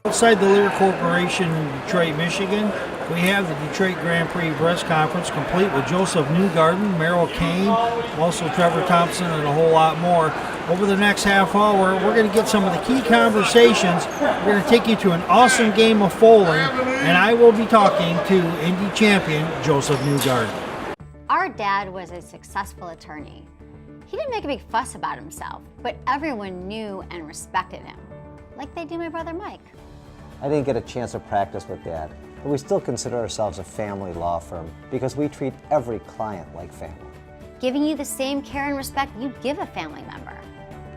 Outside the Lear Corporation in Detroit, Michigan, we have the Detroit Grand Prix press conference complete with Joseph Newgarden, Merrill Kane, also Trevor Thompson, and a whole lot more. Over the next half hour, we're going to get some of the key conversations. We're going to take you to an awesome game of bowling, and I will be talking to Indy champion Joseph Newgarden. Our dad was a successful attorney. He didn't make a big fuss about himself, but everyone knew and respected him, like they do my brother Mike. I didn't get a chance to practice with Dad, but we still consider ourselves a family law firm because we treat every client like family. Giving you the same care and respect you'd give a family member.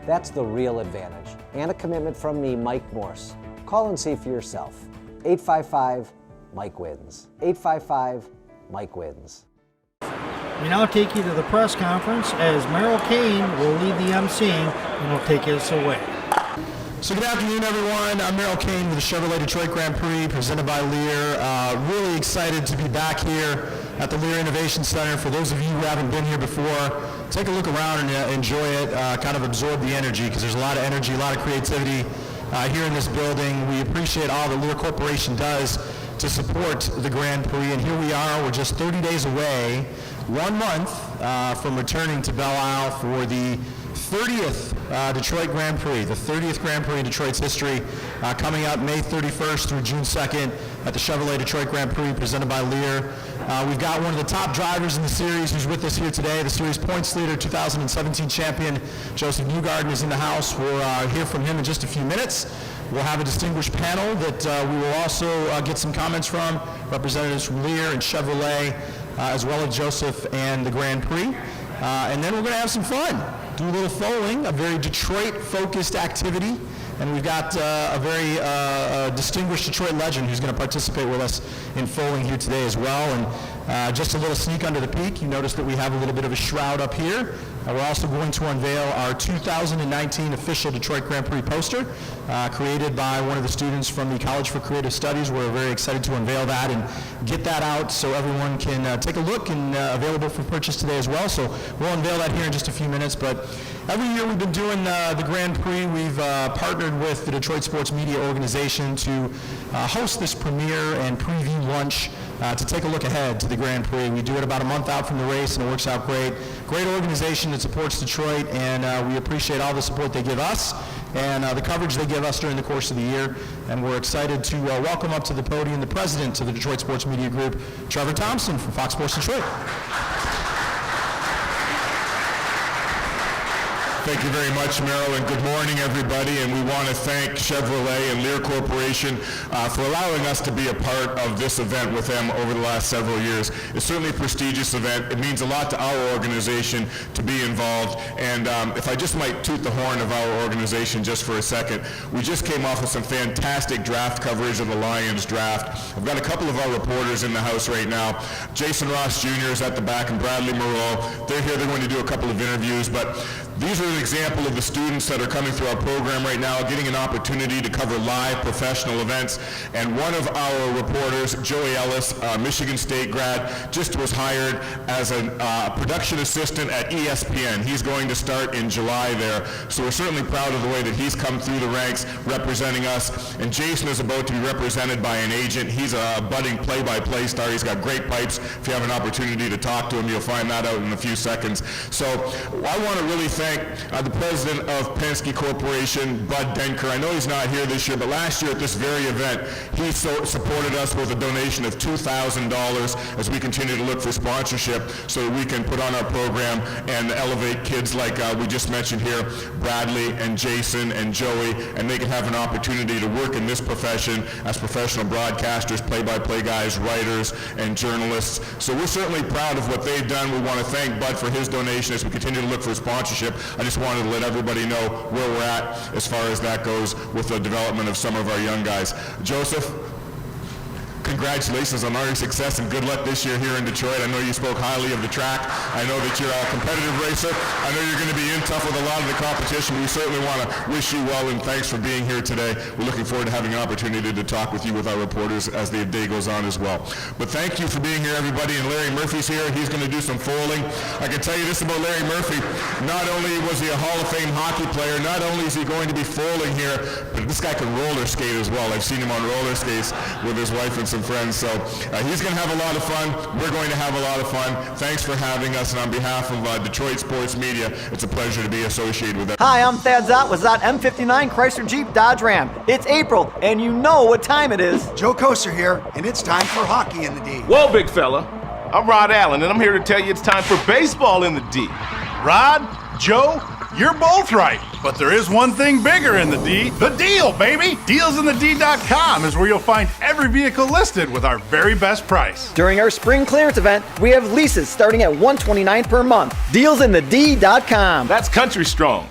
That's the real advantage, and a commitment from me, Mike Morse. Call and see for yourself. 855-MIKE-WINS. 855-MIKE-WINS. We now take you to the press conference as Merrill Kane will lead the emceeing and will take us away. So good afternoon, everyone. I'm Merrill Kane with the Chevrolet Detroit Grand Prix presented by Lear. Really excited to be back here at the Lear Innovation Center. For those of you who haven't been here before, take a look around and enjoy it, kind of absorb the energy, because there's a lot of energy, a lot of creativity here in this building. We appreciate all that Lear Corporation does to support the Grand Prix, and here we are. We're just 30 days away, 1 month from returning to Belle Isle for the 30th Detroit Grand Prix, the 30th Grand Prix in Detroit's history, coming up May 31st through June 2nd at the Chevrolet Detroit Grand Prix presented by Lear. We've got one of the top drivers in the series who's with us here today, the series points leader, 2017 champion, Joseph Newgarden is in the house. We'll hear from him in just a few minutes. We'll have a distinguished panel that we will also get some comments from, representatives from Lear and Chevrolet, as well as Joseph and the Grand Prix. And then we're going to have some fun. Do a little foaling, a very Detroit-focused activity, and we've got a very distinguished Detroit legend who's going to participate with us in foaling here today as well. And just a little sneak under the peak, you notice that we have a little bit of a shroud up here. We're also going to unveil our 2019 official Detroit Grand Prix poster, created by one of the students from the College for Creative Studies. We're very excited to unveil that and get that out so everyone can take a look, and available for purchase today as well. So we'll unveil that here in just a few minutes. But every year we've been doing the Grand Prix. We've partnered with the Detroit Sports Media Organization to host this premiere and preview lunch to take a look ahead to the Grand Prix. We do it about a month out from the race, and it works out great. Great organization that supports Detroit, and we appreciate all the support they give us and the coverage they give us during the course of the year. And we're excited to welcome up to the podium the president of the Detroit Sports Media Group, Trevor Thompson from Fox Sports Detroit. Thank you very much, Merrill, and good morning, everybody. And we want to thank Chevrolet and Lear Corporation for allowing us to be a part of this event with them over the last several years. It's certainly a prestigious event. It means a lot to our organization to be involved. And if I just might toot the horn of our organization just for a second, we just came off with some fantastic draft coverage of the Lions draft. I've got a couple of our reporters in the house right now. Jason Ross Jr. is at the back, and Bradley Moreau. They're here. They're going to do a couple of interviews, but these are an example of the students that are coming through our program right now, getting an opportunity to cover live professional events. And one of our reporters, Joey Ellis, Michigan State grad, just was hired as a production assistant at ESPN. He's going to start in July there. So we're certainly proud of the way that he's come through the ranks representing us. And Jason is about to be represented by an agent. He's a budding play-by-play star. He's got great pipes. If you have an opportunity to talk to him, you'll find that out in a few seconds. So I want to really thank the president of Penske Corporation, Bud Denker. I know he's not here this year, but last year at this very event, he supported us with a donation of $2,000 as we continue to look for sponsorship so that we can put on our program and elevate kids like we just mentioned here, Bradley and Jason and Joey, and they can have an opportunity to work in this profession as professional broadcasters, play-by-play guys, writers, and journalists. So we're certainly proud of what they've done. We want to thank Bud for his donation as we continue to look for sponsorship. I just wanted to let everybody know where we're at as far as that goes with the development of some of our young guys. Joseph, congratulations on all your success and good luck this year here in Detroit. I know you spoke highly of the track. I know that you're a competitive racer. I know you're going to be in tough with a lot of the competition. We certainly want to wish you well, and thanks for being here today. We're looking forward to having an opportunity to talk with you with our reporters as the day goes on as well. But thank you for being here, everybody. And Larry Murphy's here. He's going to do some foaling. I can tell you this about Larry Murphy. Not only was he a Hall of Fame hockey player, not only is he going to be foaling here, but this guy can roller skate as well. I've seen him on roller skates with his wife and some friends. So he's going to have a lot of fun. We're going to have a lot of fun. Thanks for having us. And on behalf of Detroit Sports Media, it's a pleasure to be associated with us. Hi, I'm Thad Zott with Zott M59 Chrysler Jeep Dodge Ram. It's April, and you know what time it is. Joe Koser here, and it's time for hockey in the D. Whoa, big fella. I'm Rod Allen, and I'm here to tell you it's time for baseball in the D. Rod, Joe, you're both right. But there is one thing bigger in the D, the deal, baby. DealsInTheD.com is where you'll find every vehicle listed with our very best price. During our spring clearance event, we have leases starting at $129 per month. DealsInTheD.com. That's country strong.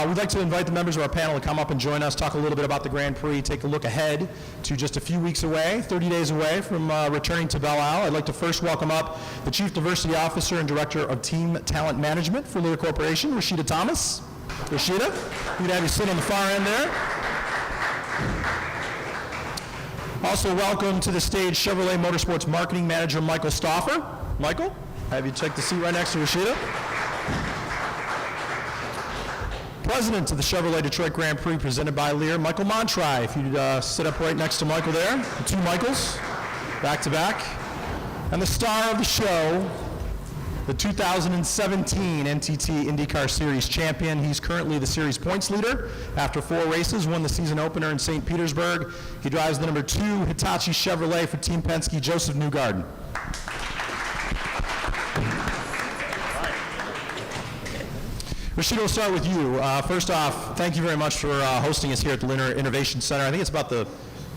We'd like to invite the members of our panel to come up and join us, talk a little bit about the Grand Prix, take a look ahead to just a few weeks away, 30 days away from returning to Belle Isle. I'd like to first welcome up the Chief Diversity Officer and Director of Team Talent Management for Lear Corporation, Rashida Thomas. Rashida, we'd have you sit on the far end there. Also welcome to the stage Chevrolet Motorsports Marketing Manager Michael Stauffer. Michael, have you take the seat right next to Rashida. President of the Chevrolet Detroit Grand Prix presented by Lear, Michael Montry. If you'd sit up right next to Michael there, the two Michaels, back to back. And the star of the show, the 2017 NTT IndyCar Series champion. He's currently the series points leader after 4 races, won the season opener in St. Petersburg. He drives the number 2 Hitachi Chevrolet for Team Penske, Joseph Newgarden. Rashida, we'll start with you. First off, thank you very much for hosting us here at the Lear Innovation Center. I think it's about the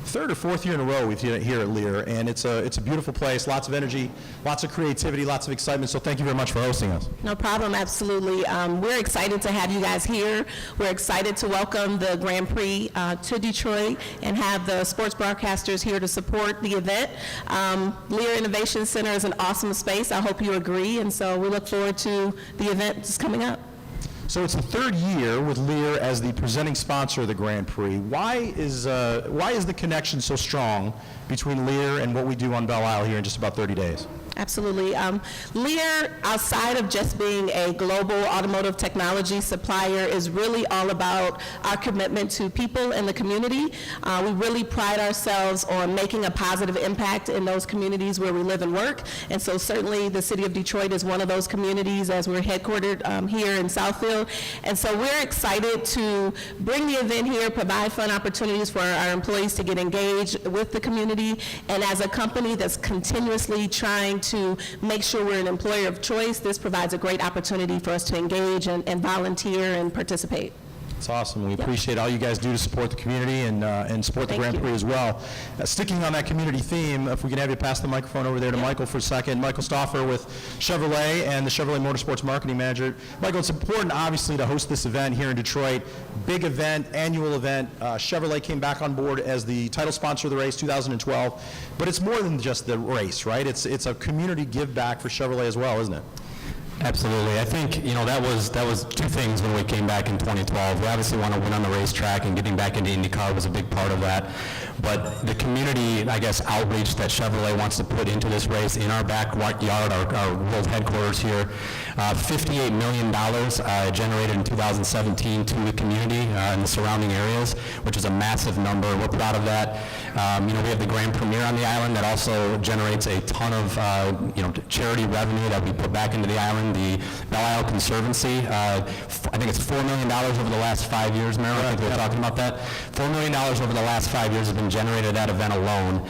3rd or 4th year in a row we've done it here at Lear, and it's a beautiful place, lots of energy, lots of creativity, lots of excitement, so thank you very much for hosting us. No problem, absolutely. We're excited to have you guys here. We're excited to welcome the Grand Prix to Detroit and have the sports broadcasters here to support the event. Lear Innovation Center is an awesome space. I hope you agree, and so we look forward to the event that's coming up. So it's the 3rd year with Lear as the presenting sponsor of the Grand Prix. Why is the connection so strong between Lear and what we do on Belle Isle here in just about 30 days? Absolutely. Lear, outside of just being a global automotive technology supplier, is really all about our commitment to people and the community. We really pride ourselves on making a positive impact in those communities where we live and work. And so certainly the city of Detroit is one of those communities, as we're headquartered here in Southfield. And so we're excited to bring the event here, provide fun opportunities for our employees to get engaged with the community. And as a company that's continuously trying to make sure we're an employer of choice, this provides a great opportunity for us to engage and volunteer and participate. It's awesome. We appreciate all you guys do to support the community and support the Grand Prix as well. Sticking on that community theme, if we can have you pass the microphone over there to Michael for a second. Michael Stauffer with Chevrolet and the Chevrolet Motorsports Marketing Manager. Michael, it's important, obviously, to host this event here in Detroit. Big event, annual event. Chevrolet came back on board as the title sponsor of the race, 2012. But it's more than just the race, right? It's a community give back for Chevrolet as well, isn't it? Absolutely. I think, that was 2 things when we came back in 2012. We obviously want to win on the racetrack, and getting back into IndyCar was a big part of that. But the community, outreach that Chevrolet wants to put into this race in our backyard, our world headquarters here, $58 million generated in 2017 to the community and the surrounding areas, which is a massive number. We're proud of that. We have the Grand Premiere on the island that also generates a ton of, charity revenue that we put back into the island. The Belle Isle Conservancy, I think it's $4 million over the last 5 years, Merrill. I think we were talking about that. $4 million over the last 5 years has been generated at that event alone.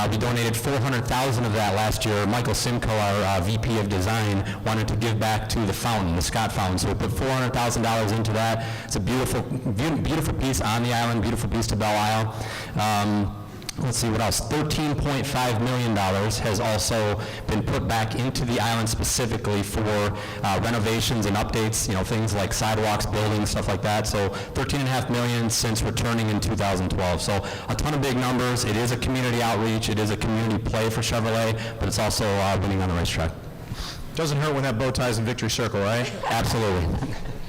We donated $400,000 of that last year. Michael Simcoe, our VP of Design, wanted to give back to the fountain, the Scott Fountain. So we put $400,000 into that. It's a beautiful piece on the island, beautiful piece to Belle Isle. let's see what else, $13.5 million has also been put back into the island specifically for renovations and updates, things like sidewalks, buildings, stuff like that. So $13.5 million since returning in 2012. So a ton of big numbers. It is a community outreach. It is a community play for Chevrolet, but it's also winning on the racetrack. Doesn't hurt when that bow tie's in victory circle, right? Absolutely.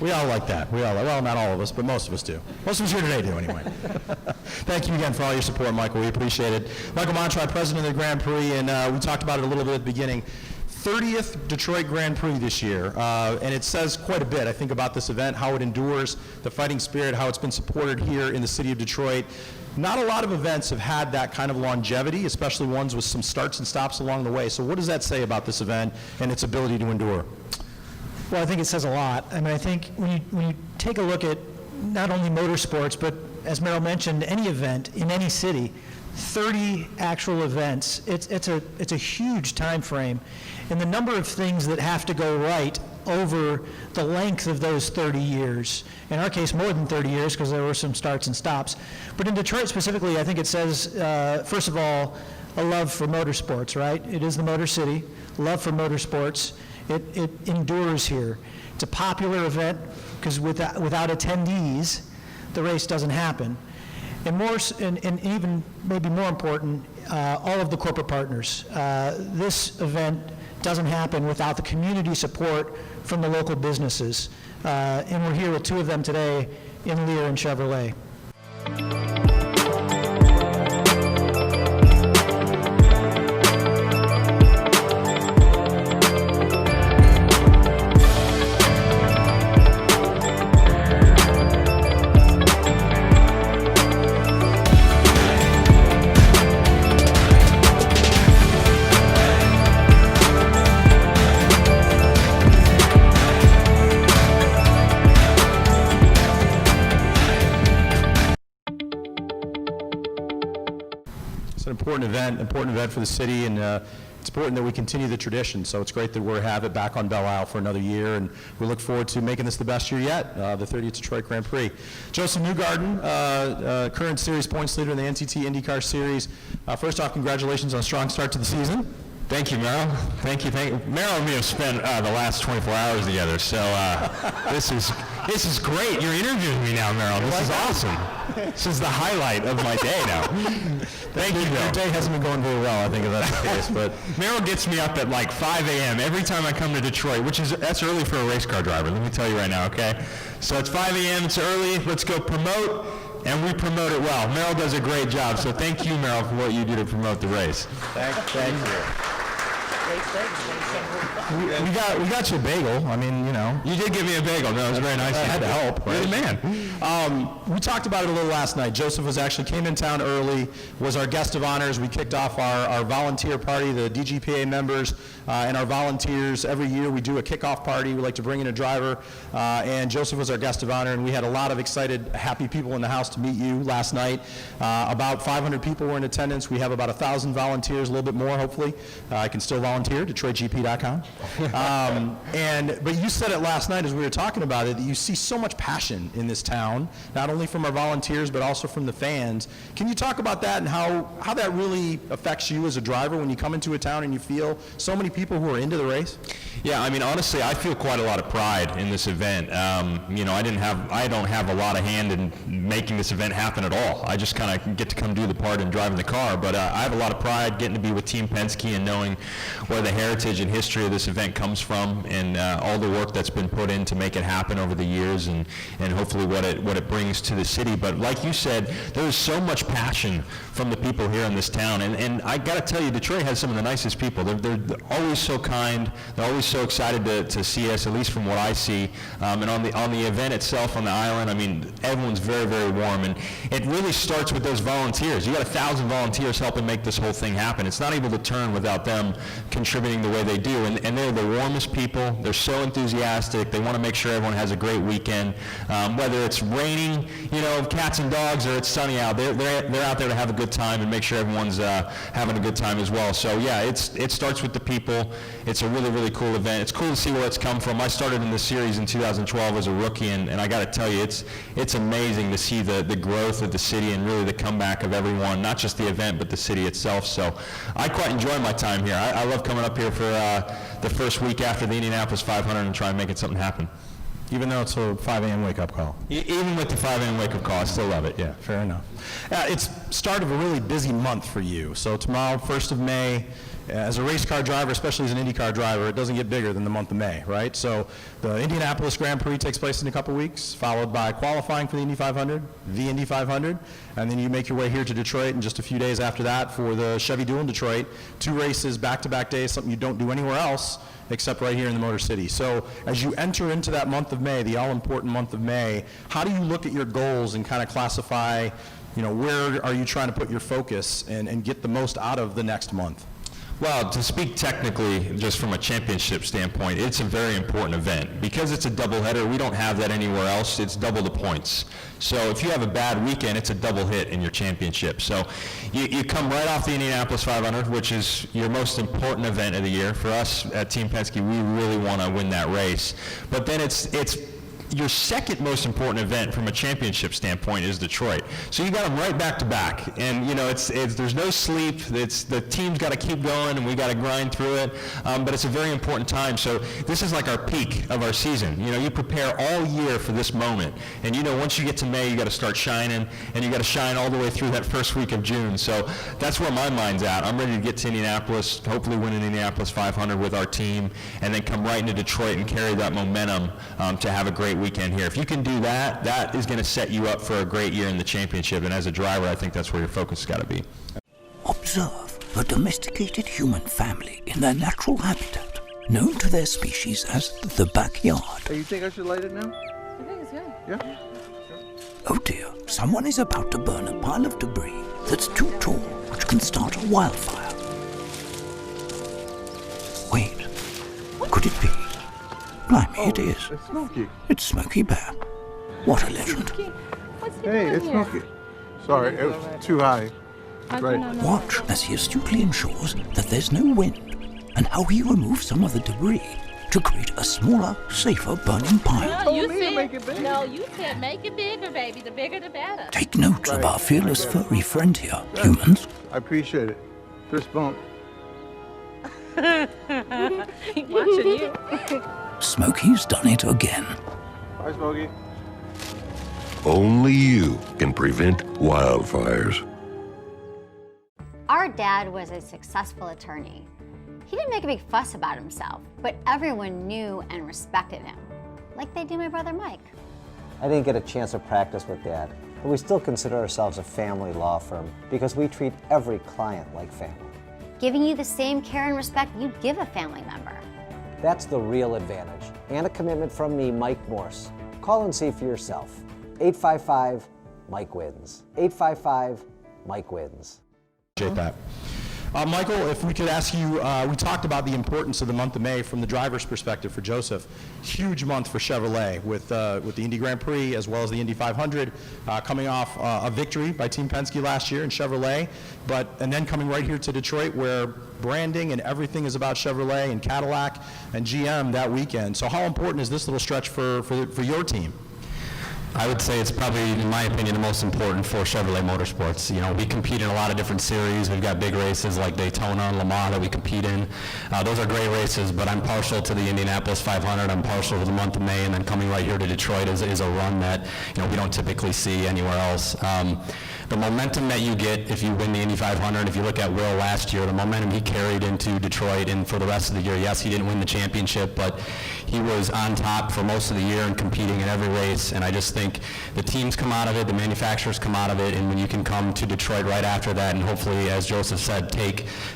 We all like that. Well, not all of us, but most of us do. Most of us here today do, anyway. Thank you again for all your support, Michael. We appreciate it. Michael Montry, president of the Grand Prix, and we talked about it a little bit at the beginning. 30th Detroit Grand Prix this year, and it says quite a bit, I think, about this event, how it endures, the fighting spirit, how it's been supported here in the city of Detroit. Not a lot of events have had that kind of longevity, especially ones with some starts and stops along the way. So what does that say about this event and its ability to endure? Well, I think it says a lot. I mean, I think when you take a look at not only motorsports, but as Merrill mentioned, any event in any city, 30 actual events, it's a huge time frame. And the number of things that have to go right over the length of those 30 years. In our case, more than 30 years, because there were some starts and stops. But in Detroit specifically, I think it says, first of all, a love for motorsports, right? It is the Motor City, love for motorsports. It endures here. It's a popular event, because without attendees, the race doesn't happen. And even maybe more important, all of the corporate partners. This event doesn't happen without the community support from the local businesses. And we're here with two of them today in Lear and Chevrolet. Important event for the city, and it's important that we continue the tradition. So it's great that we have it back on Belle Isle for another year, and we look forward to making this the best year yet, the 30th Detroit Grand Prix. Joseph Newgarden, current series points leader in the NTT IndyCar Series. First off, congratulations on a strong start to the season. Thank you, Merrill. Thank you. Merrill and me have spent the last 24 hours together, so this is great. You're interviewing me now, Merrill. This is awesome. This is the highlight of my day now. Thank you, Merrill. Your day hasn't been going very well, I think, if that's the case. But Merrill gets me up at like 5 a.m. every time I come to Detroit, that's early for a race car driver. Let me tell you right now, okay? So it's 5 a.m. It's early. Let's go promote. And we promote it well. Merrill does a great job, so thank you, Merrill, for what you do to promote the race. Thank you. We got you a bagel. I mean, You did give me a bagel. No, it was very nice. I had to help. You're the man. We talked about it a little last night. Joseph came in town early, was our guest of honors. We kicked off our volunteer party, the DGPA members and our volunteers. Every year we do a kickoff party. We like to bring in a driver, and Joseph was our guest of honor, and we had a lot of excited, happy people in the house to meet you last night. About 500 people were in attendance. We have about 1,000 volunteers, a little bit more, hopefully. I can still volunteer, DetroitGP.com. But you said it last night as we were talking about it, that you see so much passion in this town, not only from our volunteers, but also from the fans. Can you talk about that and how that really affects you as a driver when you come into a town and you feel so many people who are into the race? Yeah, I mean, honestly, I feel quite a lot of pride in this event. I don't have a lot of hand in making this event happen at all. I just kind of get to come do the part and driving the car, but I have a lot of pride getting to be with Team Penske and knowing where the heritage and history of this event comes from, and all the work that's been put in to make it happen over the years, and hopefully what it brings to the city. But like you said, there is so much passion from the people here in this town, and I got to tell you, Detroit has some of the nicest people. They're always so kind. They're always so excited to see us, at least from what I see. And on the event itself on the island, I mean, everyone's very, very warm, and it really starts with those volunteers. You got 1,000 volunteers helping make this whole thing happen. It's not able to turn without them contributing the way they do. And they're the warmest people. They're so enthusiastic. They want to make sure everyone has a great weekend. Whether it's raining, cats and dogs, or it's sunny out, they're out there to have a good time and make sure everyone's having a good time as well. So yeah, it starts with the people. It's a really, really cool event. It's cool to see where it's come from. I started in this series in 2012 as a rookie, and I got to tell you, it's amazing to see the growth of the city and really the comeback of everyone, not just the event, but the city itself. So I quite enjoy my time here. I love coming up here for the first week after the Indianapolis 500 and try and making something happen. Even though it's a 5 a.m. wake-up call. Even with the 5 a.m. wake-up call, I still love it, yeah. Fair enough. It's start of a really busy month for you. So tomorrow, 1st of May, as a race car driver, especially as an IndyCar driver, it doesn't get bigger than the month of May, right? So the Indianapolis Grand Prix takes place in a couple weeks, followed by qualifying for the Indy 500, the Indy 500, and then you make your way here to Detroit in just a few days after that for the Chevy Duel in Detroit. 2 races, back-to-back days, something you don't do anywhere else except right here in the Motor City. So as you enter into that month of May, the all-important month of May, how do you look at your goals and kind of classify, where are you trying to put your focus and get the most out of the next month? Well, to speak technically, just from a championship standpoint, it's a very important event. Because it's a doubleheader, we don't have that anywhere else. It's double the points. So if you have a bad weekend, it's a double hit in your championship. So you come right off the Indianapolis 500, which is your most important event of the year. For us at Team Penske, we really want to win that race. But then it's your second most important event from a championship standpoint is Detroit. So you got them right back to back, and there's no sleep. The team's got to keep going, and we got to grind through it. But it's a very important time. So this is like our peak of our season. You prepare all year for this moment, and once you get to May, you got to start shining, and you got to shine all the way through that first week of June. So that's where my mind's at. I'm ready to get to Indianapolis, hopefully win an Indianapolis 500 with our team, and then come right into Detroit and carry that momentum to have a great weekend here. If you can do that, that is going to set you up for a great year in the championship. And as a driver, I think that's where your focus has got to be. Observe a domesticated human family in their natural habitat, known to their species as the backyard. Hey, you think I should light it now? I think it's good. Yeah. Oh dear, someone is about to burn a pile of debris that's too tall, which can start a wildfire. Wait, could it be? Blimey, it is. It's Smokey. It's Smokey Bear. What a legend. Hey, it's Smokey. Sorry, it was too high. Right. Watch as he astutely ensures that there's no wind, and how he removes some of the debris to create a smaller, safer burning pile. No, you said make it bigger, baby. The bigger the better. Take note of our fearless furry friend here, humans. I appreciate it. Fist bump. Watching you. Smokey's done it again. Bye, Smokey. Only you can prevent wildfires. Our dad was a successful attorney. He didn't make a big fuss about himself, but everyone knew and respected him, like they do my brother Mike. I didn't get a chance to practice with Dad, but we still consider ourselves a family law firm because we treat every client like family. Giving you the same care and respect you'd give a family member. That's the real advantage, and a commitment from me, Mike Morse. Call and see for yourself. 855-MIKE-WINS. 855-MIKE-WINS. Appreciate that. Michael, if we could ask you, we talked about the importance of the month of May from the driver's perspective for Joseph. Huge month for Chevrolet with the Indy Grand Prix as well as the Indy 500, coming off a victory by Team Penske last year in Chevrolet, and then coming right here to Detroit where branding and everything is about Chevrolet and Cadillac and GM that weekend. So how important is this little stretch for your team? I would say it's probably, in my opinion, the most important for Chevrolet Motorsports. We compete in a lot of different series. We've got big races like Daytona and Le Mans that we compete in. Those are great races, but I'm partial to the Indianapolis 500. I'm partial to the month of May, and then coming right here to Detroit is a run that we don't typically see anywhere else. The momentum that you get if you win the Indy 500, if you look at Will last year, the momentum he carried into Detroit and for the rest of the year. Yes, he didn't win the championship, but he was on top for most of the year and competing in every race, and I just think the teams come out of it, the manufacturers come out of it, and when you can come to Detroit right after that and hopefully, as Joseph said,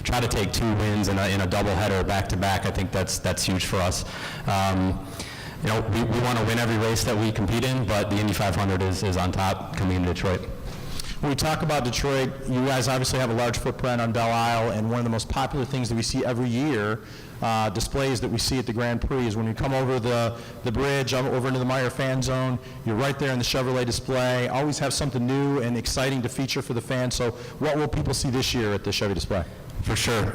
try to take 2 wins in a doubleheader back-to-back, I think that's huge for us. We want to win every race that we compete in, but the Indy 500 is on top coming into Detroit. When we talk about Detroit, you guys obviously have a large footprint on Belle Isle, and one of the most popular things that we see every year, displays that we see at the Grand Prix, is when you come over the bridge, over into the Meyer Fan Zone, you're right there in the Chevrolet display. Always have something new and exciting to feature for the fans. So what will people see this year at the Chevy display? For sure.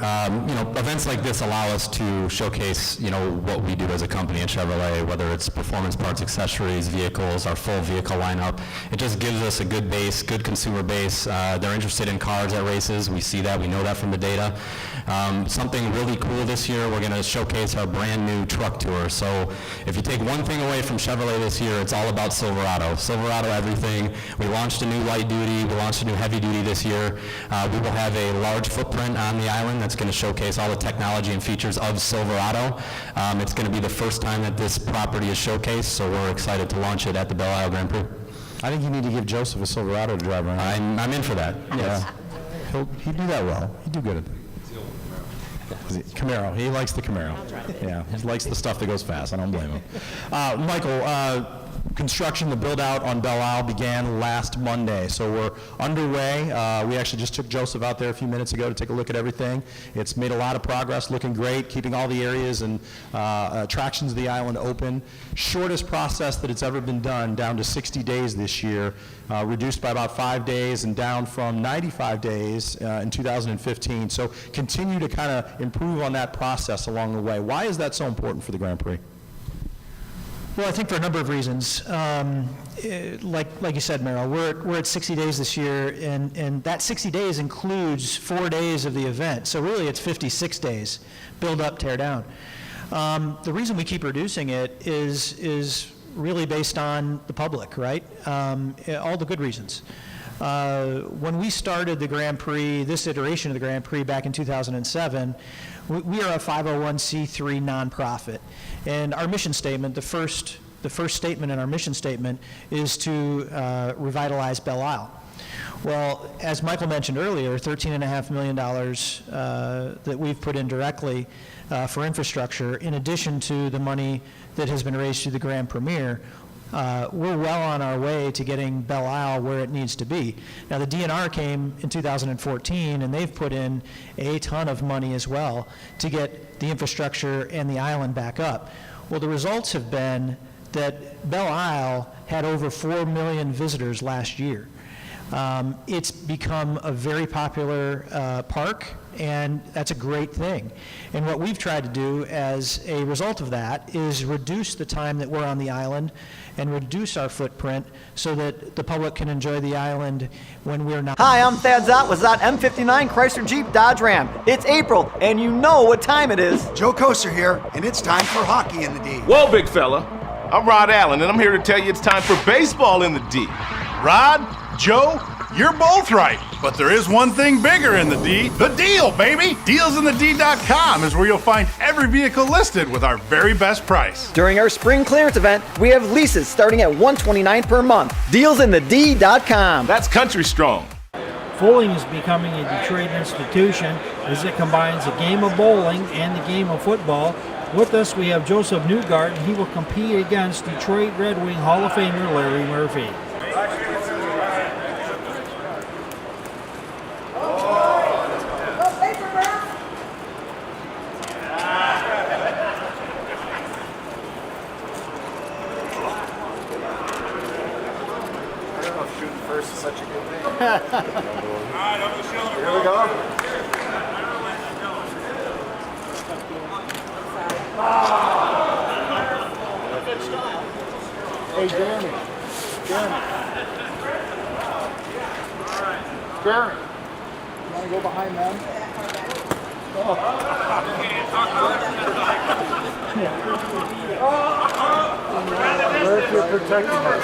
Events like this allow us to showcase, what we do as a company at Chevrolet, whether it's performance parts, accessories, vehicles, our full vehicle lineup. It just gives us a good base, good consumer base. They're interested in cars at races. We see that. We know that from the data. Something really cool this year, we're going to showcase our brand new truck tour. So if you take one thing away from Chevrolet this year, it's all about Silverado. Silverado everything. We launched a new light duty. We launched a new heavy duty this year. We will have a large footprint on the island that's going to showcase all the technology and features of Silverado. It's going to be the first time that this property is showcased, so we're excited to launch it at the Belle Isle Grand Prix. I think you need to give Joseph a Silverado to drive around. I'm in for that, yes. He'd do that well. He'd do good at it. Camaro. He likes the Camaro. Yeah, he likes the stuff that goes fast. I don't blame him. Michael, construction, the build-out on Belle Isle began last Monday, so we're underway. We actually just took Joseph out there a few minutes ago to take a look at everything. It's made a lot of progress, looking great, keeping all the areas and attractions of the island open. Shortest process that it's ever been done, down to 60 days this year, reduced by about 5 days and down from 95 days in 2015. So continue to kind of improve on that process along the way. Why is that so important for the Grand Prix? Well, I think for a number of reasons. Like you said, Merrill, we're at 60 days this year, and that 60 days includes 4 days of the event. So really it's 56 days, build up, tear down. The reason we keep reducing it is really based on the public, right? All the good reasons. When we started the Grand Prix, this iteration of the Grand Prix back in 2007, we are a 501c3 nonprofit, and our mission statement, the first statement in our mission statement, is to revitalize Belle Isle. Well, as Michael mentioned earlier, $13.5 million that we've put in directly for infrastructure, in addition to the money that has been raised through the Grand Premier. We're well on our way to getting Belle Isle where it needs to be. Now, the DNR came in 2014, and they've put in a ton of money as well to get the infrastructure and the island back up. Well, the results have been that Belle Isle had over 4 million visitors last year. It's become a very popular park, and that's a great thing. And what we've tried to do as a result of that is reduce the time that we're on the island and reduce our footprint so that the public can enjoy the island when we're not. Hi, I'm Thad Zott with Zott M59 Chrysler Jeep Dodge Ram. It's April, and you know what time it is. Joe Koser here, and it's time for hockey in the D. Whoa, big fella. I'm Rod Allen, and I'm here to tell you it's time for baseball in the D. Rod, Joe, you're both right, but there is one thing bigger in the D. The deal, baby! DealsInTheD.com is where you'll find every vehicle listed with our very best price. During our spring clearance event, we have leases starting at $129 per month. DealsInTheD.com. That's country strong. Bowling is becoming a Detroit institution as it combines the game of bowling and the game of football. With us, we have Joseph Newgarden. He will compete against Detroit Red Wing Hall of Famer Larry Murphy. Here we go. Hey, Jeremy. Jeremy, you want to go behind them? Where if you're protecting us,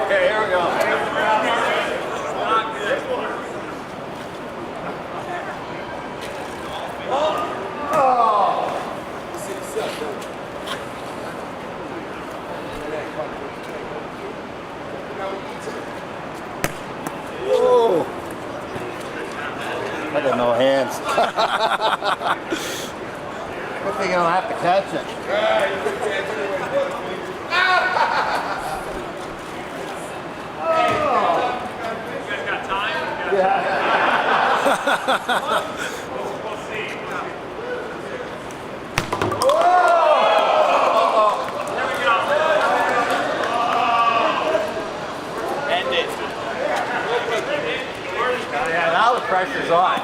Okay, here we go. Whoa. I got no hands. Good thing I don't have to catch it. End it. Yeah, now the pressure's on.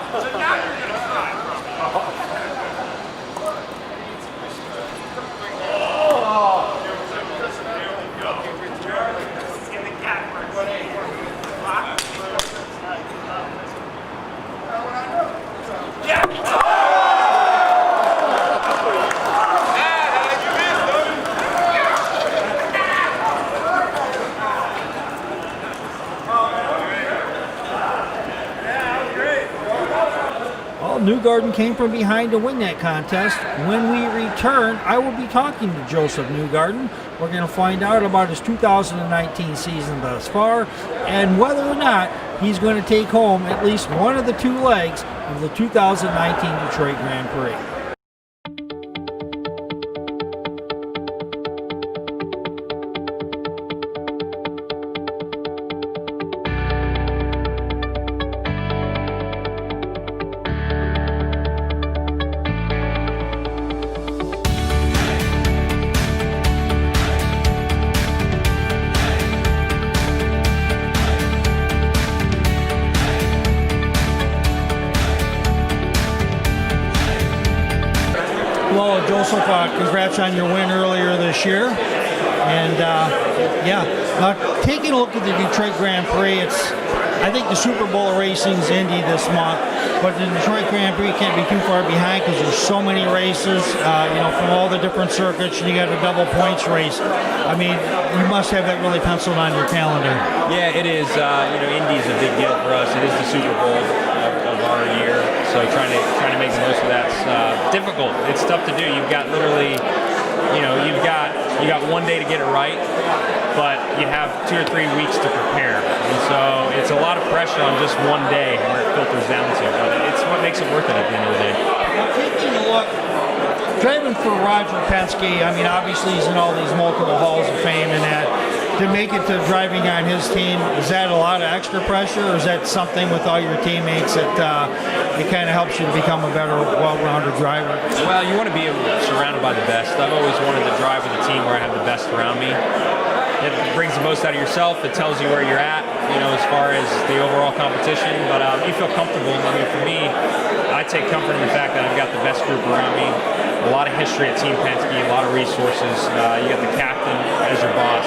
Well, Newgarden came from behind to win that contest. When we return, I will be talking to Joseph Newgarden. We're going to find out about his 2019 season thus far and whether or not he's going to take home at least one of the two legs of the 2019 Detroit Grand Prix. Well, Joseph, congrats on your win earlier this year. And taking a look at the Detroit Grand Prix, I think the Super Bowl racing's Indy this month, but the Detroit Grand Prix can't be too far behind because there's so many races, from all the different circuits, and you got a double points race. I mean, you must have that really penciled on your calendar. Yeah, it is. Indy's a big deal for us. It is the Super Bowl of our year, so trying to make the most of that's difficult. It's tough to do. You've got literally, you got one day to get it right, but you have 2 or 3 weeks to prepare, and so it's a lot of pressure on just one day where it filters down to. But it's what makes it worth it at the end of the day. Now, taking a look, driving for Roger Penske, I mean, obviously he's in all these multiple halls of fame and that. To make it to driving on his team, is that a lot of extra pressure, or is that something with all your teammates that it kind of helps you to become a better, well-rounded driver? Well, you want to be surrounded by the best. I've always wanted to drive with a team where I have the best around me. It brings the most out of yourself. It tells you where you're at, as far as the overall competition. But you feel comfortable. I mean, for me, I take comfort in the fact that I've got the best group around me. A lot of history at Team Penske, a lot of resources. You got the captain as your boss.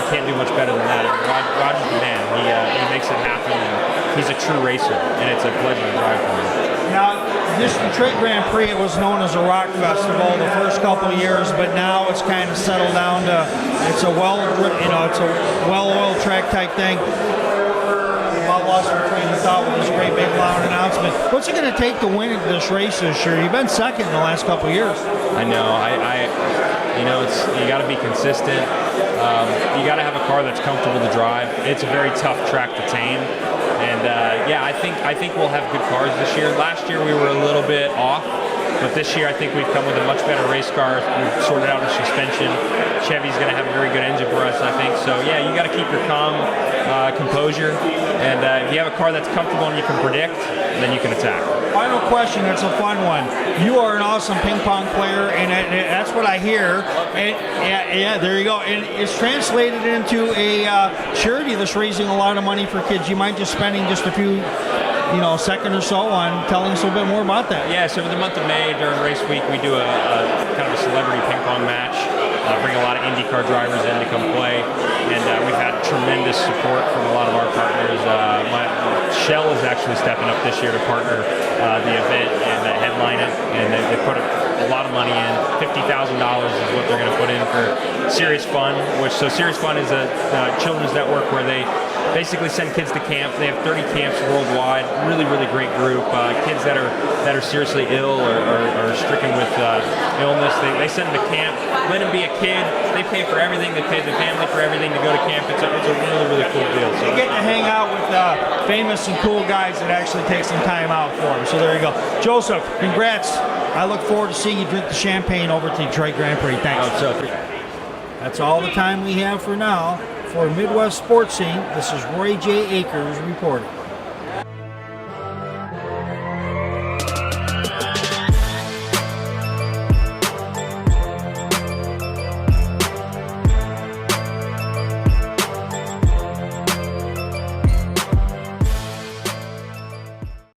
Can't do much better than that. Roger's the man. He makes it happen, and he's a true racer, and it's a pleasure to drive for him. Now, this Detroit Grand Prix, it was known as a rock festival the first couple of years, but now it's kind of settled down to it's a well-oiled track type thing. About lost my train of thought with this great big loud announcement. What's it going to take to win this race this year? You've been second in the last couple of years. I know. You got to be consistent. You got to have a car that's comfortable to drive. It's a very tough track to tame, and I think we'll have good cars this year. Last year we were a little bit off, but this year I think we've come with a much better race car. We've sorted out our suspension. Chevy's going to have a very good engine for us, I think. So yeah, you got to keep your calm composure, and if you have a car that's comfortable and you can predict, then you can attack. Final question, it's a fun one. You are an awesome ping pong player, and that's what I hear. And, yeah, there you go. And it's translated into a charity that's raising a lot of money for kids. You mind just spending just a few second or so on telling us a little bit more about that? Yeah, so for the month of May during race week, we do a kind of a celebrity ping pong match. Bring a lot of IndyCar drivers in to come play, and we've had tremendous support from a lot of our partners. Shell is actually stepping up this year to partner the event and headline it, and they put a lot of money in. $50,000 is what they're going to put in for Serious Fun, so Serious Fun is a children's network where they basically send kids to camp. They have 30 camps worldwide. Really, really great group. Kids that are seriously ill or stricken with illness, they send them to camp. Let them be a kid. They pay for everything. They pay the family for everything to go to camp. It's a really, really cool deal. So you get to hang out with famous and cool guys that actually take some time out for them. So there you go. Joseph, congrats. I look forward to seeing you drink the champagne over at the Detroit Grand Prix. Thanks. That's all the time we have for now. For Midwest Sports Scene, this is Roy J. Akers reporting.